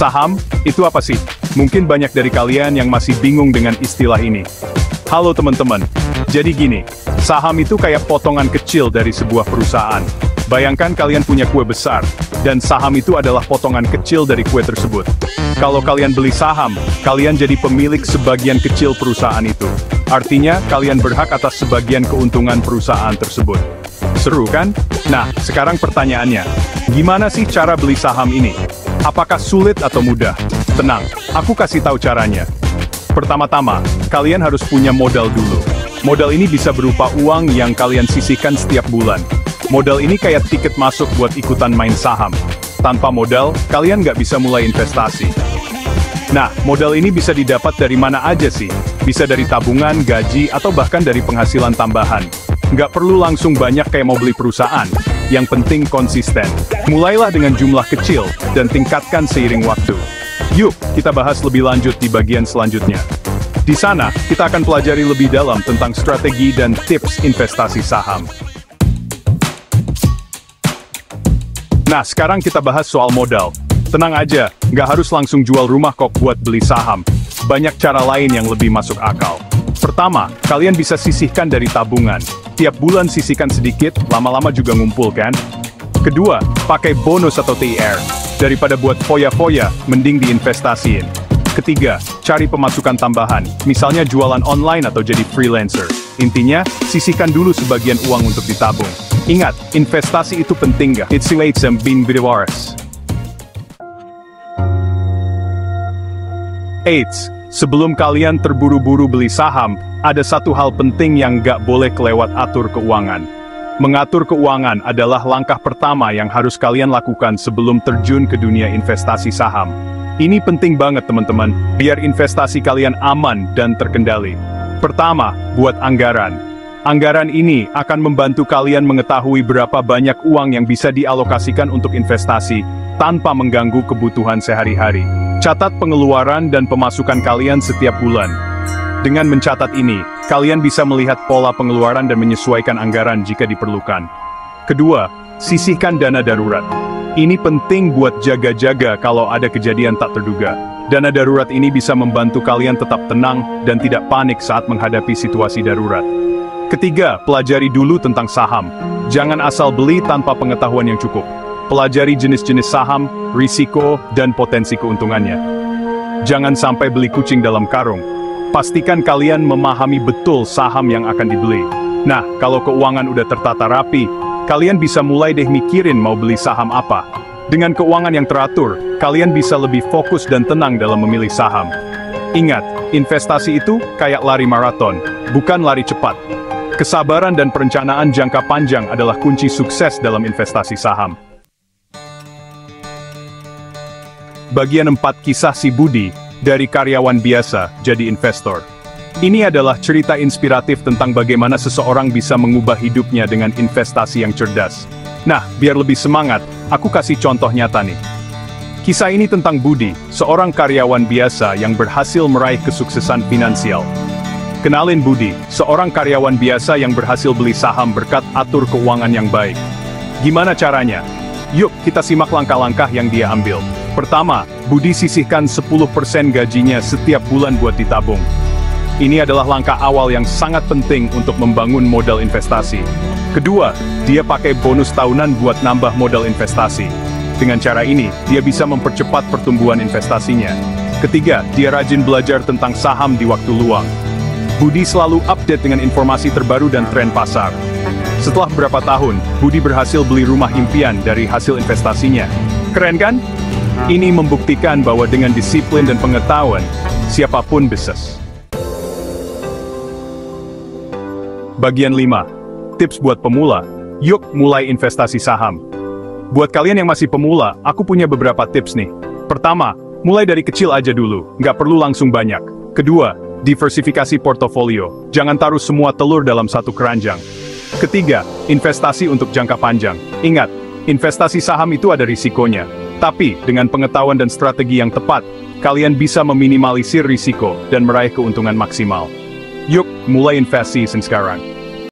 Saham, itu apa sih? Mungkin banyak dari kalian yang masih bingung dengan istilah ini. Halo teman-teman, jadi gini, saham itu kayak potongan kecil dari sebuah perusahaan. Bayangkan kalian punya kue besar, dan saham itu adalah potongan kecil dari kue tersebut. Kalau kalian beli saham, kalian jadi pemilik sebagian kecil perusahaan itu. Artinya, kalian berhak atas sebagian keuntungan perusahaan tersebut. Seru kan? Nah, sekarang pertanyaannya, gimana sih cara beli saham ini? Apakah sulit atau mudah? Tenang, aku kasih tahu caranya. Pertama-tama, kalian harus punya modal dulu. Modal ini bisa berupa uang yang kalian sisihkan setiap bulan. Modal ini kayak tiket masuk buat ikutan main saham. Tanpa modal, kalian nggak bisa mulai investasi. Nah, modal ini bisa didapat dari mana aja sih? Bisa dari tabungan, gaji, atau bahkan dari penghasilan tambahan. Nggak perlu langsung banyak kayak mau beli perusahaan. Yang penting konsisten. Mulailah dengan jumlah kecil, dan tingkatkan seiring waktu. Yuk, kita bahas lebih lanjut di bagian selanjutnya. Di sana, kita akan pelajari lebih dalam tentang strategi dan tips investasi saham. Nah, sekarang kita bahas soal modal. Tenang aja, nggak harus langsung jual rumah kok buat beli saham. Banyak cara lain yang lebih masuk akal. Pertama, kalian bisa sisihkan dari tabungan. Tiap bulan sisihkan sedikit, lama-lama juga ngumpul kan? Kedua, pakai bonus atau TIR. Daripada buat foya-foya, mending diinvestasiin. Ketiga, cari pemasukan tambahan, misalnya jualan online atau jadi freelancer. Intinya, sisihkan dulu sebagian uang untuk ditabung. Ingat, investasi itu penting gak? It's late some bin bidiwaras. Eits, sebelum kalian terburu-buru beli saham, ada satu hal penting yang gak boleh kelewat: atur keuangan. Mengatur keuangan adalah langkah pertama yang harus kalian lakukan sebelum terjun ke dunia investasi saham. Ini penting banget teman-teman, biar investasi kalian aman dan terkendali. Pertama, buat anggaran. Anggaran ini akan membantu kalian mengetahui berapa banyak uang yang bisa dialokasikan untuk investasi, tanpa mengganggu kebutuhan sehari-hari. Catat pengeluaran dan pemasukan kalian setiap bulan. Dengan mencatat ini, kalian bisa melihat pola pengeluaran dan menyesuaikan anggaran jika diperlukan. Kedua, sisihkan dana darurat. Ini penting buat jaga-jaga kalau ada kejadian tak terduga. Dana darurat ini bisa membantu kalian tetap tenang dan tidak panik saat menghadapi situasi darurat. Ketiga, pelajari dulu tentang saham. Jangan asal beli tanpa pengetahuan yang cukup. Pelajari jenis-jenis saham, risiko, dan potensi keuntungannya. Jangan sampai beli kucing dalam karung. Pastikan kalian memahami betul saham yang akan dibeli. Nah, kalau keuangan udah tertata rapi, kalian bisa mulai deh mikirin mau beli saham apa. Dengan keuangan yang teratur, kalian bisa lebih fokus dan tenang dalam memilih saham. Ingat, investasi itu kayak lari maraton, bukan lari cepat. Kesabaran dan perencanaan jangka panjang adalah kunci sukses dalam investasi saham. Bagian 4, kisah si Budi, dari karyawan biasa jadi investor. Ini adalah cerita inspiratif tentang bagaimana seseorang bisa mengubah hidupnya dengan investasi yang cerdas. Nah, biar lebih semangat, aku kasih contoh nyata nih. Kisah ini tentang Budi, seorang karyawan biasa yang berhasil meraih kesuksesan finansial. Kenalin Budi, seorang karyawan biasa yang berhasil beli saham berkat atur keuangan yang baik. Gimana caranya? Yuk, kita simak langkah-langkah yang dia ambil. Pertama, Budi sisihkan 10% gajinya setiap bulan buat ditabung. Ini adalah langkah awal yang sangat penting untuk membangun modal investasi. Kedua, dia pakai bonus tahunan buat nambah modal investasi. Dengan cara ini, dia bisa mempercepat pertumbuhan investasinya. Ketiga, dia rajin belajar tentang saham di waktu luang. Budi selalu update dengan informasi terbaru dan tren pasar. Setelah beberapa tahun, Budi berhasil beli rumah impian dari hasil investasinya. Keren kan? Ini membuktikan bahwa dengan disiplin dan pengetahuan, siapapun bisa. Bagian 5. Tips buat pemula. Yuk mulai investasi saham. Buat kalian yang masih pemula, aku punya beberapa tips nih. Pertama, mulai dari kecil aja dulu, nggak perlu langsung banyak. Kedua, diversifikasi portofolio. Jangan taruh semua telur dalam satu keranjang. Ketiga, investasi untuk jangka panjang. Ingat, investasi saham itu ada risikonya. Tapi, dengan pengetahuan dan strategi yang tepat, kalian bisa meminimalisir risiko dan meraih keuntungan maksimal. Yuk, mulai investasi sekarang.